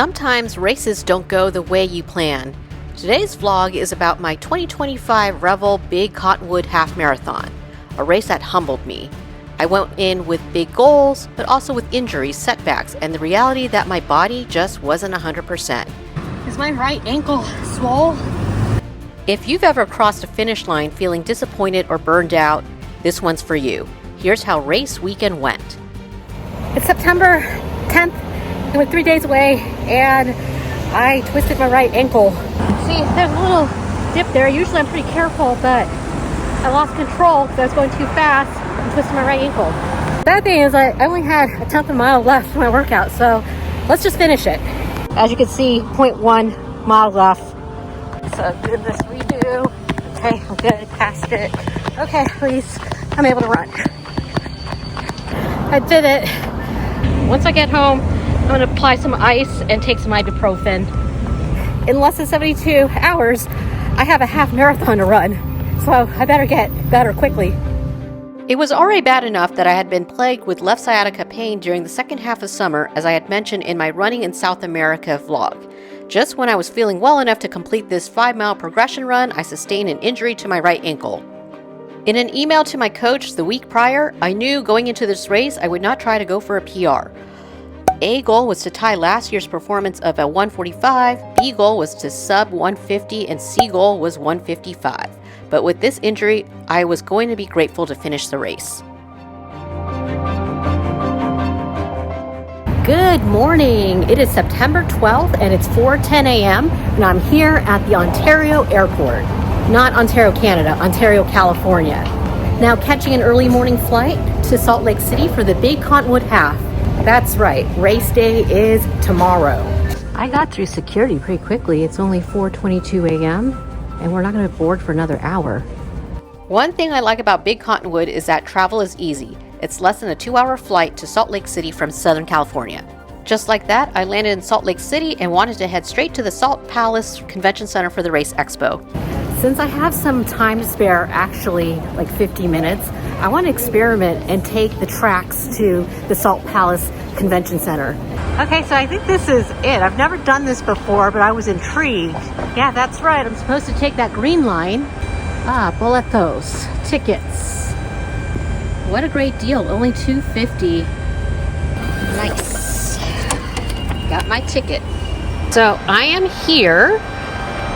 Sometimes races don't go the way you plan. Today's vlog is about my 2025 REVEL Big Cottonwood Half Marathon, a race that humbled me. I went in with big goals, but also with injuries, setbacks, and the reality that my body just wasn't 100%. Is my right ankle swole? If you've ever crossed a finish line feeling disappointed or burned out, this one's for you. Here's how race weekend went. It's September 10th. It was 3 days away and I twisted my right ankle. See, there's a little dip there. Usually I'm pretty careful, but I lost control because I was going too fast and twisted my right ankle. Bad thing is I only had a tenth of a mile left for my workout, so let's just finish it. As you can see, 0.1 mile left. So good this redo. Okay, I'm good, passed it. Okay, please, I'm able to run. I did it. Once I get home, I'm gonna apply some ice and take some ibuprofen. In less than 72 hours, I have a half marathon to run. So I better get better quickly. It was already bad enough that I had been plagued with left sciatica pain during the second half of summer, as I had mentioned in my Running in South America vlog. Just when I was feeling well enough to complete this 5-mile progression run, I sustained an injury to my right ankle. In an email to my coach the week prior, I knew going into this race I would not try to go for a PR. A goal was to tie last year's performance of a 145, B goal was to sub 150, and C goal was 155. But with this injury, I was going to be grateful to finish the race. Good morning. It is September 12th and it's 4:10 a.m. and I'm here at the Ontario Airport. Not Ontario, Canada, Ontario, California. Now catching an early morning flight to Salt Lake City for the Big Cottonwood Half. That's right, race day is tomorrow. I got through security pretty quickly. It's only 4:22 a.m. and we're not going to board for another hour. One thing I like about Big Cottonwood is that travel is easy. It's less than a 2-hour flight to Salt Lake City from Southern California. Just like that, I landed in Salt Lake City and wanted to head straight to the Salt Palace Convention Center for the Race Expo. Since I have some time to spare, actually like 50 minutes, I want to experiment and take the tracks to the Salt Palace Convention Center. Okay, so I think this is it. I've never done this before, but I was intrigued. Yeah, that's right. I'm supposed to take that green line. Boletos, tickets. What a great deal. Only $2.50. Nice. Got my ticket. So I am here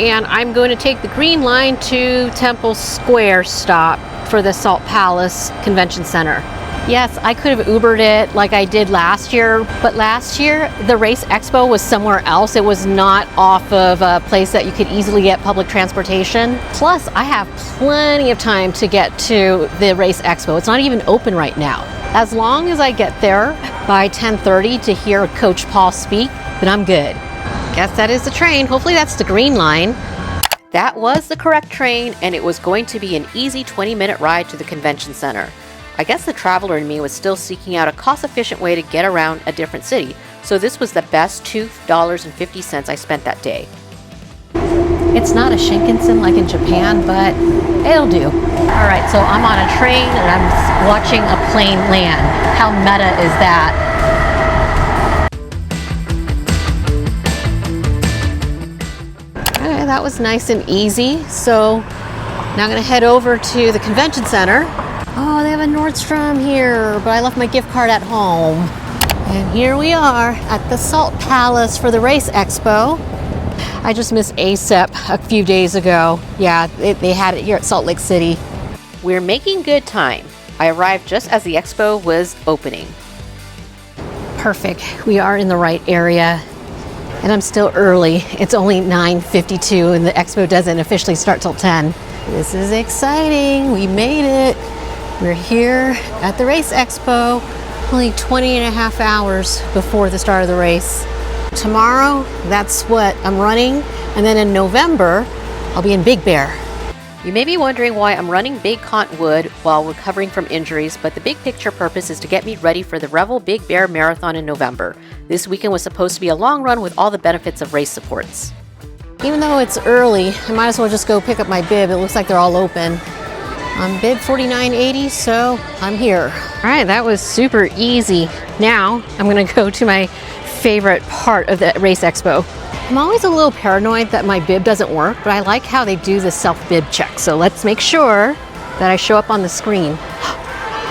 and I'm going to take the green line to Temple Square stop for the Salt Palace Convention Center. Yes, I could have Ubered it like I did last year, but last year the Race Expo was somewhere else. It was not off of a place that you could easily get public transportation. Plus, I have plenty of time to get to the Race Expo. It's not even open right now. As long as I get there by 10:30 to hear Coach Paul speak, then I'm good. Guess that is the train. Hopefully that's the green line. That was the correct train, and it was going to be an easy 20-minute ride to the convention center. I guess the traveler in me was still seeking out a cost-efficient way to get around a different city, so this was the best $2.50 I spent that day. It's not a Shinkansen like in Japan, but it'll do. All right, so I'm on a train and I'm watching a plane land. How meta is that? Okay, that was nice and easy. So now I'm gonna head over to the convention center. Oh, they have a Nordstrom here, but I left my gift card at home. And here we are at the Salt Palace for the Race Expo. I just missed ASEP a few days ago. Yeah, they had it here at Salt Lake City. We're making good time. I arrived just as the expo was opening. Perfect, we are in the right area. And I'm still early. It's only 9:52 and the expo doesn't officially start till 10. This is exciting, we made it. We're here at the Race Expo, only 20 and a half hours before the start of the race. Tomorrow, that's what I'm running, and then in November, I'll be in Big Bear. You may be wondering why I'm running Big Cottonwood while recovering from injuries, but the big picture purpose is to get me ready for the REVEL Big Bear Marathon in November. This weekend was supposed to be a long run with all the benefits of race supports. Even though it's early, I might as well just go pick up my bib. It looks like they're all open. I'm bib 4980, so I'm here. All right, that was super easy. Now I'm gonna go to my favorite part of the race expo. I'm always a little paranoid that my bib doesn't work, but I like how they do the self-bib check. So let's make sure that I show up on the screen.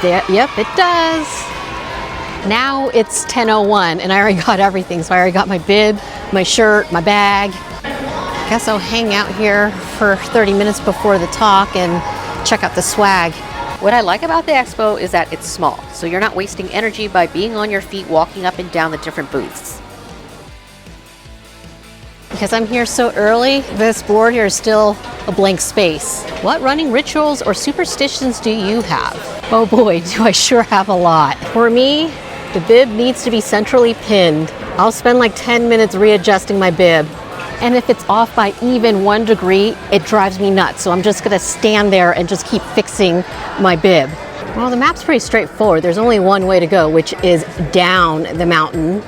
There, yep, it does. Now it's 10:01 and I already got everything. So I already got my bib, my shirt, my bag. Guess I'll hang out here for 30 minutes before the talk and check out the swag. What I like about the expo is that it's small, so you're not wasting energy by being on your feet walking up and down the different booths. Because I'm here so early, this board here is still a blank space. What running rituals or superstitions do you have? Oh boy, do I sure have a lot. For me, the bib needs to be centrally pinned. I'll spend like 10 minutes readjusting my bib. And if it's off by even 1 degree, it drives me nuts. So I'm just gonna stand there and just keep fixing my bib. Well, the map's pretty straightforward. There's only one way to go, which is down the mountain.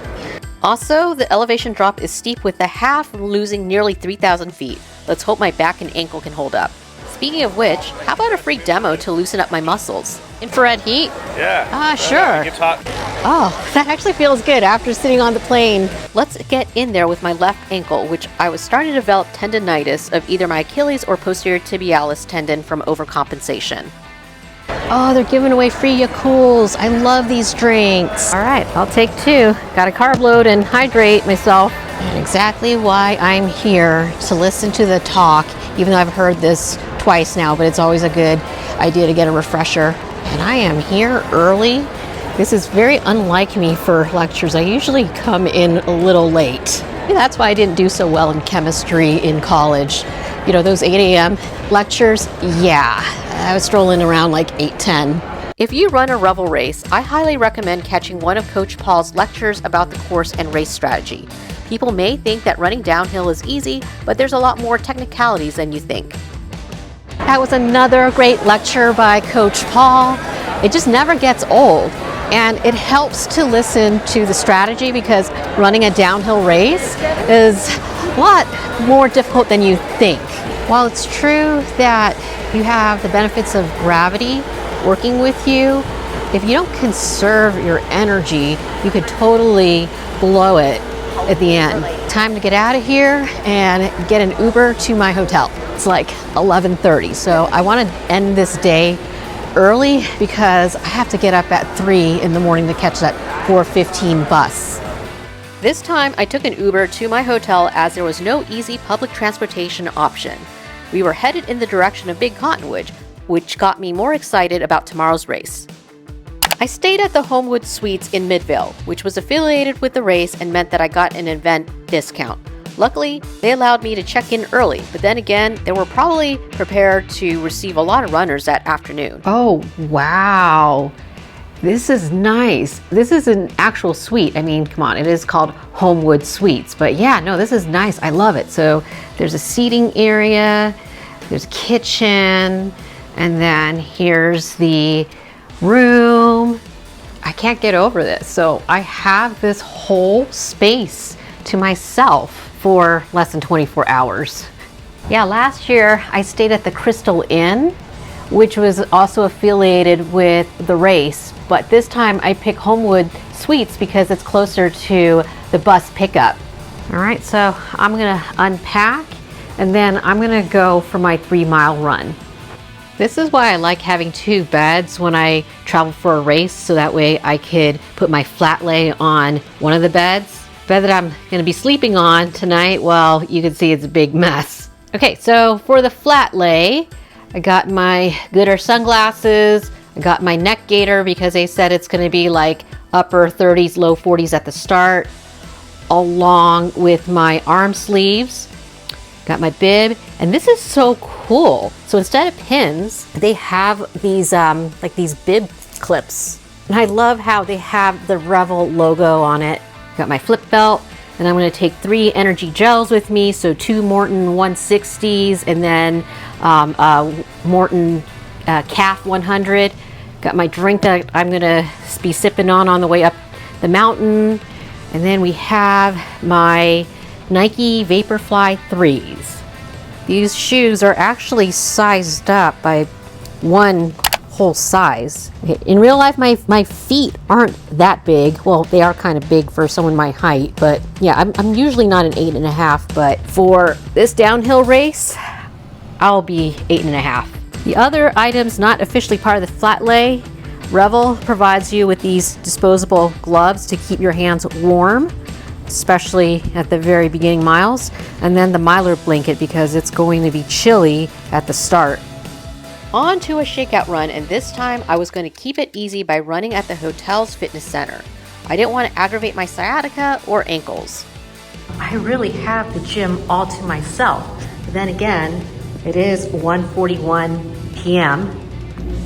Also, the elevation drop is steep with the half losing nearly 3,000 feet. Let's hope my back and ankle can hold up. Speaking of which, how about a free demo to loosen up my muscles? Infrared heat? Yeah. Sure. It gets hot. Oh, that actually feels good after sitting on the plane. Let's get in there with my left ankle, which I was starting to develop tendonitis of either my Achilles or posterior tibialis tendon from overcompensation. Oh, they're giving away free Yakults. I love these drinks. All right, I'll take 2. Got to carb load and hydrate myself. And exactly why I'm here, to listen to the talk, even though I've heard this twice now, but it's always a good idea to get a refresher. And I am here early. This is very unlike me for lectures. I usually come in a little late. That's why I didn't do so well in chemistry in college. You know, those 8 a.m. lectures, yeah, I was strolling around like 8:10. If you run a REVEL race, I highly recommend catching one of Coach Paul's lectures about the course and race strategy. People may think that running downhill is easy, but there's a lot more technicalities than you think. That was another great lecture by Coach Paul. It just never gets old. And it helps to listen to the strategy because running a downhill race is a lot more difficult than you think. While it's true that you have the benefits of gravity working with you, if you don't conserve your energy, you could totally blow it at the end. Time to get out of here and get an Uber to my hotel. It's like 11:30, so I want to end this day early because I have to get up at 3 in the morning to catch that 4:15 bus. This time I took an Uber to my hotel as there was no easy public transportation option. We were headed in the direction of Big Cottonwood, which got me more excited about tomorrow's race. I stayed at the Homewood Suites in Midvale, which was affiliated with the race and meant that I got an event discount. Luckily, they allowed me to check in early, but then again, they were probably prepared to receive a lot of runners that afternoon. Oh, wow. This is nice. This is an actual suite. I mean, come on, it is called Homewood Suites, but yeah, no, this is nice. I love it. So there's a seating area, there's a kitchen, and then here's the room. I can't get over this. So I have this whole space to myself for less than 24 hours. Yeah, last year I stayed at the Crystal Inn, which was also affiliated with the race, but this time I picked Homewood Suites because it's closer to the bus pickup. All right, so I'm gonna unpack and then I'm gonna go for my 3-mile run. This is why I like having 2 beds when I travel for a race, so that way I could put my flat lay on one of the beds. Bed that I'm gonna be sleeping on tonight, well, you can see it's a big mess. Okay, so for the flat lay, I got my Gooder sunglasses, I got my neck gaiter because they said it's gonna be like upper 30s, low 40s at the start, along with my arm sleeves. Got my bib, and this is so cool. So instead of pins, they have these like these bib clips. And I love how they have the REVEL logo on it. Got my flip belt, and I'm gonna take 3 energy gels with me. So 2 Morton 160s, and then Morton Calf 100. Got my drink that I'm gonna be sipping on the way up the mountain. And then we have my Nike Vaporfly 3s. These shoes are actually sized up by one whole size. Okay, in real life, my feet aren't that big. Well, they are kind of big for someone my height, but yeah, I'm usually not an 8.5, but for this downhill race, I'll be 8.5. The other items not officially part of the flat lay, REVEL provides you with these disposable gloves to keep your hands warm, especially at the very beginning miles, and then the miler blanket because it's going to be chilly at the start. On to a shakeout run, and this time I was going to keep it easy by running at the hotel's fitness center. I didn't want to aggravate my sciatica or ankles. I really have the gym all to myself. But then again, it is 1:41 p.m.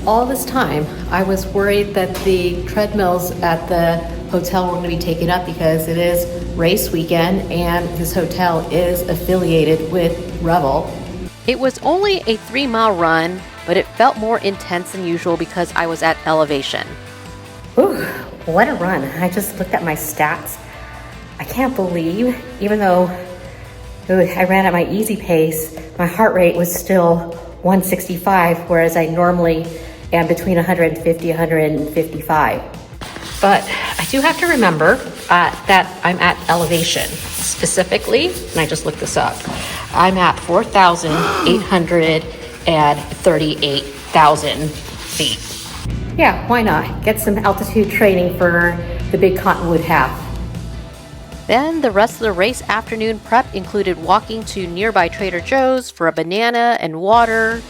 All this time, I was worried that the treadmills at the hotel were going to be taken up because it is race weekend and this hotel is affiliated with REVEL. It was only a 3-mile run, but it felt more intense than usual because I was at elevation. Ooh, what a run. I just looked at my stats. I can't believe, even though I ran at my easy pace, my heart rate was still 165, whereas I normally am between 150, 155. But I do have to remember that I'm at elevation. Specifically, and I just looked this up, I'm at 4,838,000 feet. Yeah, why not? Get some altitude training for the Big Cottonwood half. Then the rest of the race afternoon prep included walking to nearby Trader Joe's for a banana and water.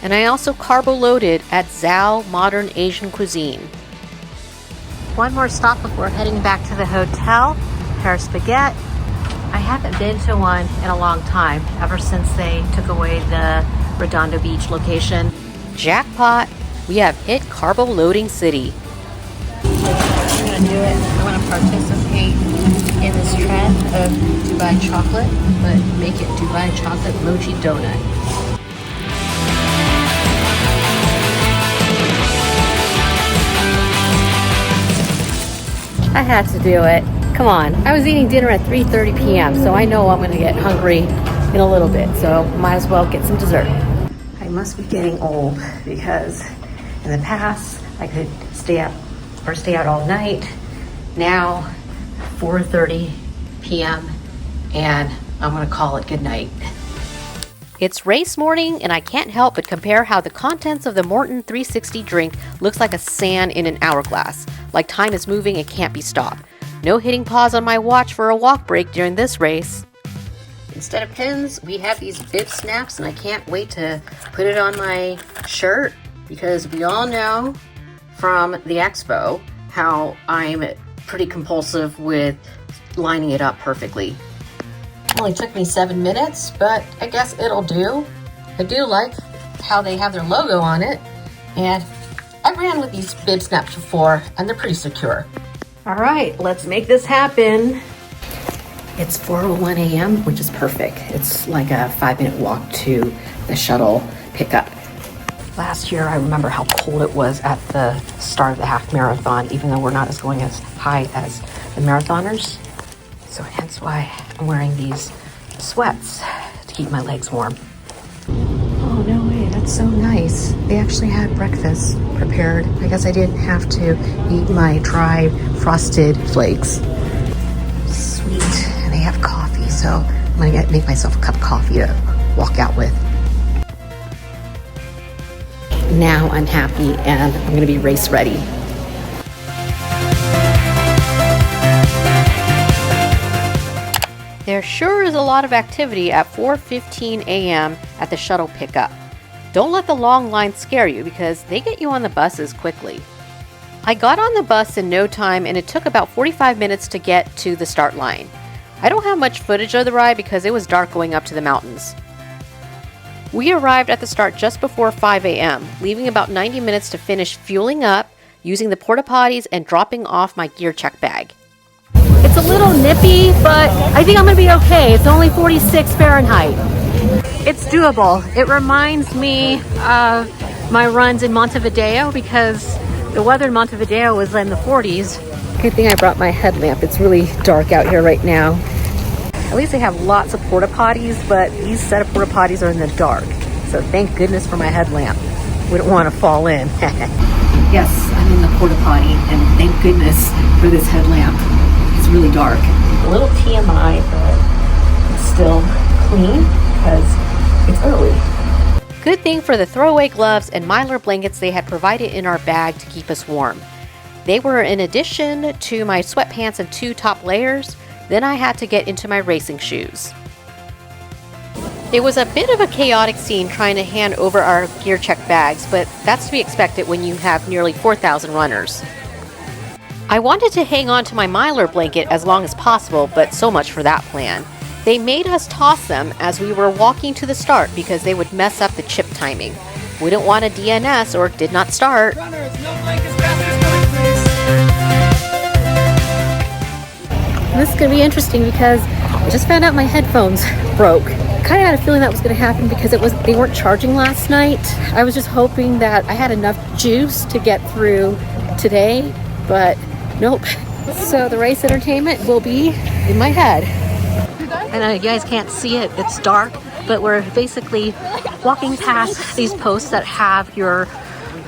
And I also carbo-loaded at Zao Modern Asian Cuisine. One more stop before heading back to the hotel, Paris Baguette. I haven't been to one in a long time, ever since they took away the Redondo Beach location. Jackpot, we have hit Carbo-loading City. I'm gonna do it. I want to participate in this trend of Dubai chocolate, but make it Dubai chocolate mochi donut. I had to do it. Come on. I was eating dinner at 3:30 p.m., so I know I'm going to get hungry in a little bit, so might as well get some dessert. I must be getting old because in the past I could stay out all night. Now 4:30 p.m. and I'm going to call it good night. It's race morning, and I can't help but compare how the contents of the Morton 360 drink looks like a sand in an hourglass, like time is moving and can't be stopped. No hitting pause on my watch for a walk break during this race. Instead of pins, we have these bib snaps, and I can't wait to put it on my shirt because we all know from the Expo how I'm pretty compulsive with lining it up perfectly. It only took me 7 minutes, but I guess it'll do. I do like how they have their logo on it, and I ran with these bib snaps before, and they're pretty secure. All right, let's make this happen. It's 4:01 a.m., which is perfect. It's like a 5-minute walk to the shuttle pickup. Last year, I remember how cold it was at the start of the half marathon, even though we're not going as high as the marathoners. So hence why I'm wearing these sweats to keep my legs warm. Oh, no way, that's so nice. They actually had breakfast prepared. I guess I didn't have to eat my dry frosted flakes. Sweet, and they have coffee, so I'm gonna make myself a cup of coffee to walk out with. Now I'm happy and I'm gonna be race ready. There sure is a lot of activity at 4:15 a.m. at the shuttle pickup. Don't let the long line scare you because they get you on the buses quickly. I got on the bus in no time and it took about 45 minutes to get to the start line. I don't have much footage of the ride because it was dark going up to the mountains. We arrived at the start just before 5 a.m., leaving about 90 minutes to finish fueling up, using the porta potties, and dropping off my gear check bag. It's a little nippy, but I think I'm gonna be okay. It's only 46 Fahrenheit. It's doable. It reminds me of my runs in Montevideo because the weather in Montevideo was in the 40s. Good thing I brought my headlamp. It's really dark out here right now. At least they have lots of porta potties, but these set of porta potties are in the dark. So thank goodness for my headlamp. We don't want to fall in. Yes, I'm in the porta potty, and thank goodness for this headlamp. It's really dark. A little TMI, but it's still clean because it's early. Good thing for the throwaway gloves and Mylar blankets they had provided in our bag to keep us warm. They were in addition to my sweatpants and 2 top layers. Then I had to get into my racing shoes. It was a bit of a chaotic scene trying to hand over our gear check bags, but that's to be expected when you have nearly 4,000 runners. I wanted to hang on to my Mylar blanket as long as possible, but so much for that plan. They made us toss them as we were walking to the start because they would mess up the chip timing. We didn't want a DNS or did not start. This is going to be interesting because I just found out my headphones broke. Kind of had a feeling that was going to happen because they weren't charging last night. I was just hoping that I had enough juice to get through today, but nope. So the race entertainment will be in my head. I know you guys can't see it, it's dark, but we're basically walking past these posts that have your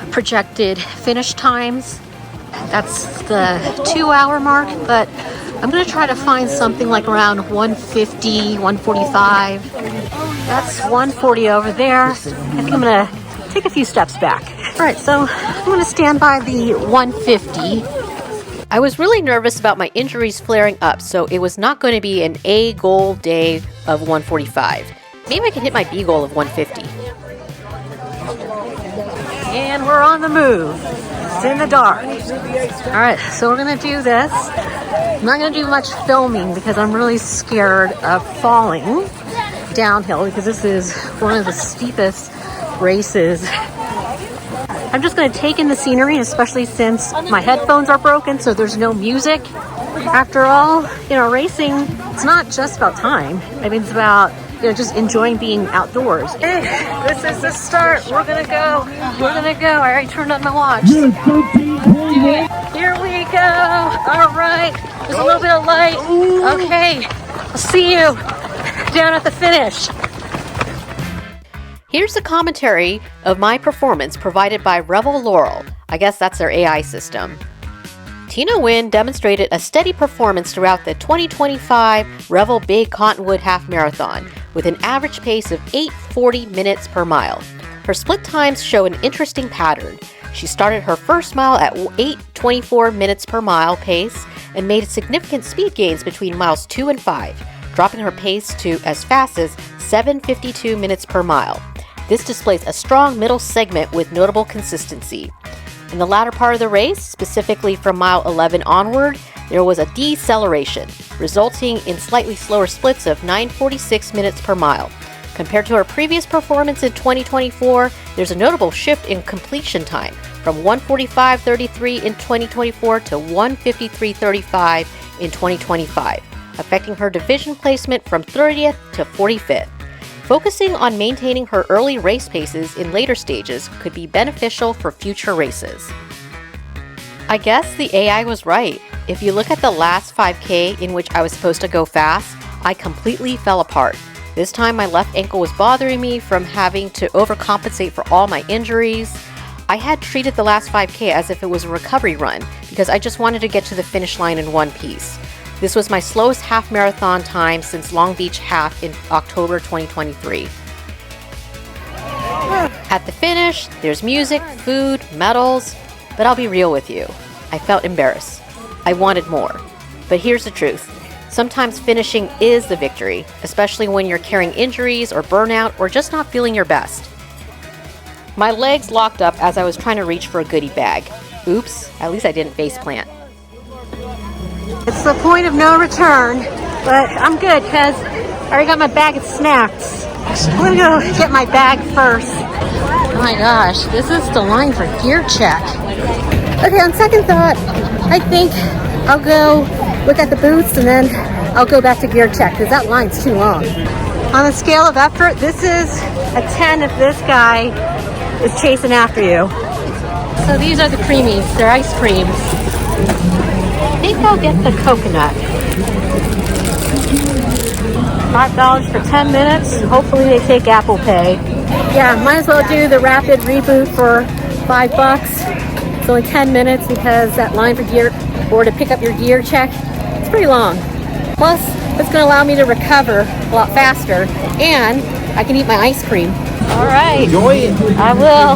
projected finish times. That's the 2-hour mark, but I'm going to try to find something like around 150, 145. That's 140 over there. I think I'm going to take a few steps back. All right, so I'm going to stand by the 150. I was really nervous about my injuries flaring up, so it was not going to be an A goal day of 145. Maybe I can hit my B goal of 150. And we're on the move. It's in the dark. All right, so we're going to do this. I'm not going to do much filming because I'm really scared of falling downhill because this is one of the steepest races. I'm just going to take in the scenery, especially since my headphones are broken, so there's no music. After all, racing, it's not just about time. I mean, it's about, just enjoying being outdoors. Hey, this is the start. We're going to go. We're going to go. I already turned on my watch. Here we go. All right. There's a little bit of light. Okay. I'll see you down at the finish. Here's the commentary of my performance provided by REVEL Laurel. I guess that's their AI system. Tina Nguyen demonstrated a steady performance throughout the 2025 REVEL Big Cottonwood Half Marathon with an average pace of 8:40 minutes per mile. Her split times show an interesting pattern. She started her first mile at 8:24 minutes per mile pace and made significant speed gains between miles 2 and 5, dropping her pace to as fast as 7:52 minutes per mile. This displays a strong middle segment with notable consistency. In the latter part of the race, specifically from mile 11 onward, there was a deceleration, resulting in slightly slower splits of 9:46 minutes per mile. Compared to her previous performance in 2024, there's a notable shift in completion time from 1:45.33 in 2024 to 1:53.35 in 2025, affecting her division placement from 30th to 45th. Focusing on maintaining her early race paces in later stages could be beneficial for future races. I guess the AI was right. If you look at the last 5K in which I was supposed to go fast, I completely fell apart. This time my left ankle was bothering me from having to overcompensate for all my injuries. I had treated the last 5K as if it was a recovery run because I just wanted to get to the finish line in one piece. This was my slowest half marathon time since Long Beach Half in October 2023. At the finish, there's music, food, medals, but I'll be real with you. I felt embarrassed. I wanted more. But here's the truth. Sometimes finishing is the victory, especially when you're carrying injuries or burnout or just not feeling your best. My legs locked up as I was trying to reach for a goodie bag. Oops, at least I didn't faceplant. It's the point of no return, but I'm good because I already got my bag of snacks. I'm gonna go get my bag first. Oh my gosh, this is the line for gear check. Okay, on second thought, I think I'll go look at the booths and then I'll go back to gear check because that line's too long. On a scale of effort, this is a 10 if this guy is chasing after you. So these are the creamies, they're ice creams. I think I'll get the coconut. $5 for 10 minutes. Hopefully they take Apple Pay. Yeah, might as well do the rapid reboot for $5. It's only 10 minutes because that line for gear or to pick up your gear check, it's pretty long. Plus, it's going to allow me to recover a lot faster, and I can eat my ice cream. All right, enjoy it. I will.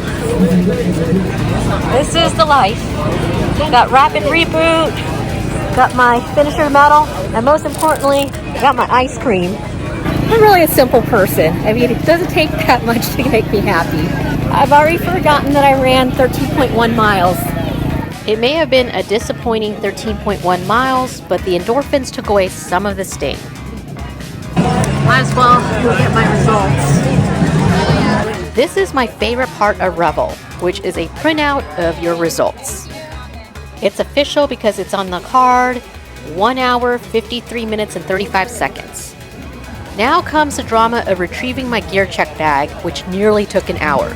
This is the life. Got rapid reboot, got my finisher medal, and most importantly, got my ice cream. I'm really a simple person. I mean, it doesn't take that much to make me happy. I've already forgotten that I ran 13.1 miles. It may have been a disappointing 13.1 miles, but the endorphins took away some of the sting. Might as well go get my results. This is my favorite part of REVEL, which is a printout of your results. It's official because it's on the card, 1 hour, 53 minutes, and 35 seconds. Now comes the drama of retrieving my gear check bag, which nearly took an hour.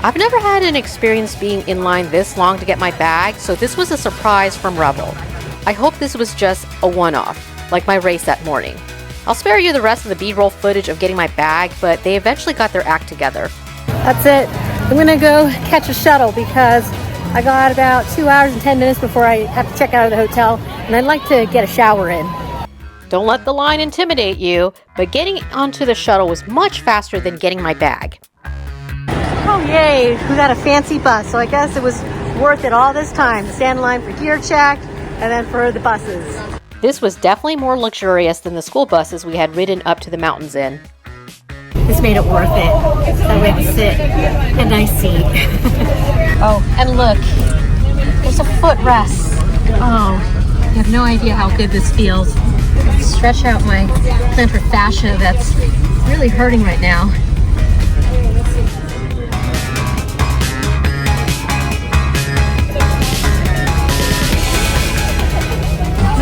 I've never had an experience being in line this long to get my bag, so this was a surprise from REVEL. I hope this was just a one-off, like my race that morning. I'll spare you the rest of the B-roll footage of getting my bag, but they eventually got their act together. That's it. I'm gonna go catch a shuttle because I got about 2 hours and 10 minutes before I have to check out of the hotel, and I'd like to get a shower in. Don't let the line intimidate you, but getting onto the shuttle was much faster than getting my bag. Oh yay, we got a fancy bus, so I guess it was worth it all this time to stand in line for gear check and then for the buses. This was definitely more luxurious than the school buses we had ridden up to the mountains in. This made it worth it. So we had to sit in a nice seat. Oh, and look, there's a footrest. Oh, you have no idea how good this feels. Stretch out my plantar fascia that's really hurting right now.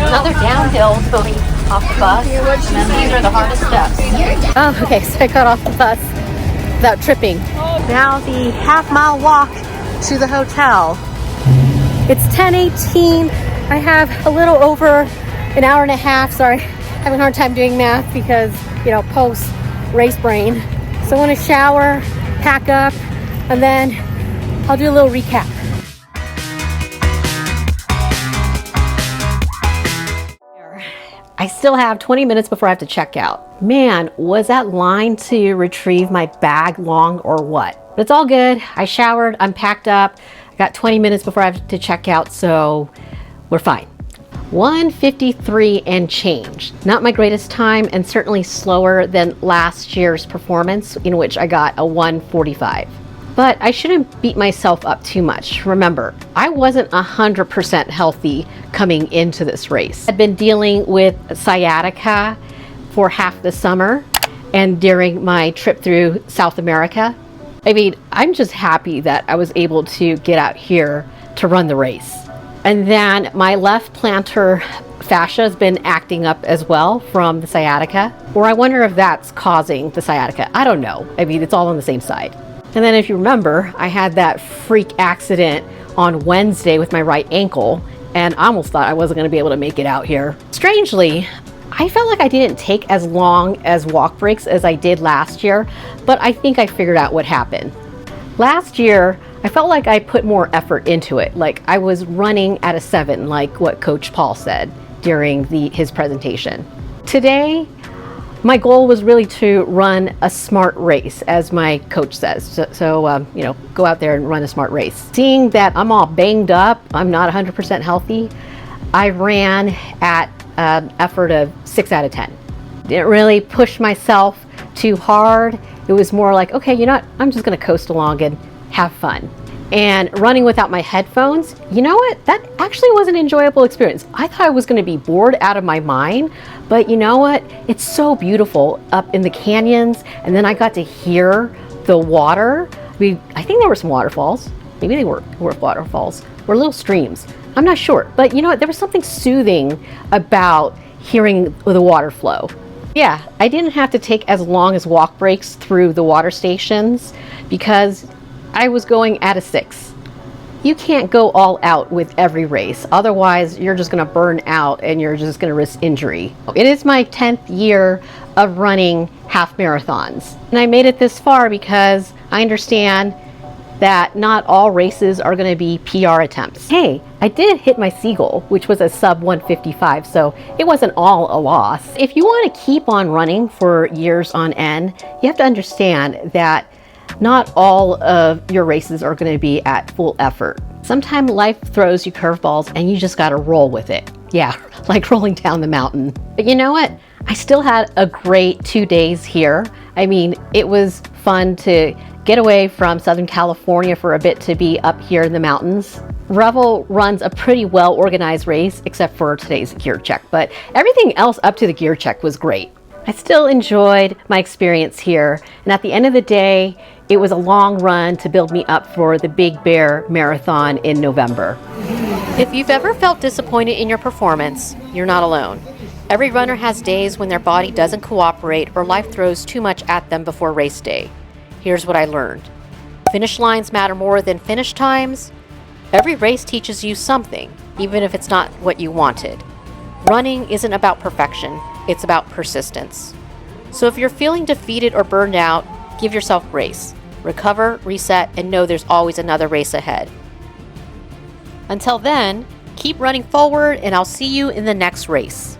Another downhill going off the bus, and then these are the hardest steps. Oh, okay, so I got off the bus without tripping. Now the half-mile walk to the hotel. It's 10:18. I have a little over an hour and a half. Sorry, having a hard time doing math because, you know, post race brain. So I want to shower, pack up, and then I'll do a little recap. I still have 20 minutes before I have to check out. Man, was that line to retrieve my bag long or what? But it's all good. I showered, I'm packed up. I got 20 minutes before I have to check out, so we're fine. 1:53 and change. Not my greatest time, and certainly slower than last year's performance, in which I got a 1:45. But I shouldn't beat myself up too much. Remember, I wasn't 100% healthy coming into this race. I'd been dealing with sciatica for half the summer and during my trip through South America. I mean, I'm just happy that I was able to get out here to run the race. And then my left plantar fascia has been acting up as well from the sciatica. Or I wonder if that's causing the sciatica. I don't know. I mean, it's all on the same side. And then if you remember, I had that freak accident on Wednesday with my right ankle, and I almost thought I wasn't going to be able to make it out here. Strangely, I felt like I didn't take as long as walk breaks as I did last year, but I think I figured out what happened. Last year, I felt like I put more effort into it, like I was running at a 7, like what Coach Paul said during his presentation. Today, my goal was really to run a smart race, as my coach says. So you know, go out there and run a smart race. Seeing that I'm all banged up, I'm not 100% healthy, I ran at an effort of 6 out of 10. Didn't really push myself too hard. It was more like, okay, you know what? I'm just gonna coast along and have fun. And running without my headphones, you know what? That actually was an enjoyable experience. I thought I was gonna be bored out of my mind, but you know what? It's so beautiful up in the canyons, and then I got to hear the water. I think there were some waterfalls. Maybe they were waterfalls or little streams. I'm not sure, but you know what? There was something soothing about hearing the water flow. Yeah, I didn't have to take as long as walk breaks through the water stations because I was going at a 6. You can't go all out with every race. Otherwise, you're just going to burn out and you're just going to risk injury. It is my 10th year of running half marathons. And I made it this far because I understand that not all races are going to be PR attempts. Hey, I did hit my Seagull, which was a sub 155, so it wasn't all a loss. If you want to keep on running for years on end, you have to understand that not all of your races are going to be at full effort. Sometimes life throws you curveballs and you just got to roll with it. Yeah, like rolling down the mountain. But you know what? I still had a great 2 days here. I mean, it was fun to get away from Southern California for a bit to be up here in the mountains. REVEL runs a pretty well organized race, except for today's gear check, but everything else up to the gear check was great. I still enjoyed my experience here, and at the end of the day, it was a long run to build me up for the Big Bear Marathon in November. If you've ever felt disappointed in your performance, you're not alone. Every runner has days when their body doesn't cooperate or life throws too much at them before race day. Here's what I learned. Finish lines matter more than finish times. Every race teaches you something, even if it's not what you wanted. Running isn't about perfection, it's about persistence. So if you're feeling defeated or burned out, give yourself grace. Recover, reset, and know there's always another race ahead. Until then, keep running forward and I'll see you in the next race.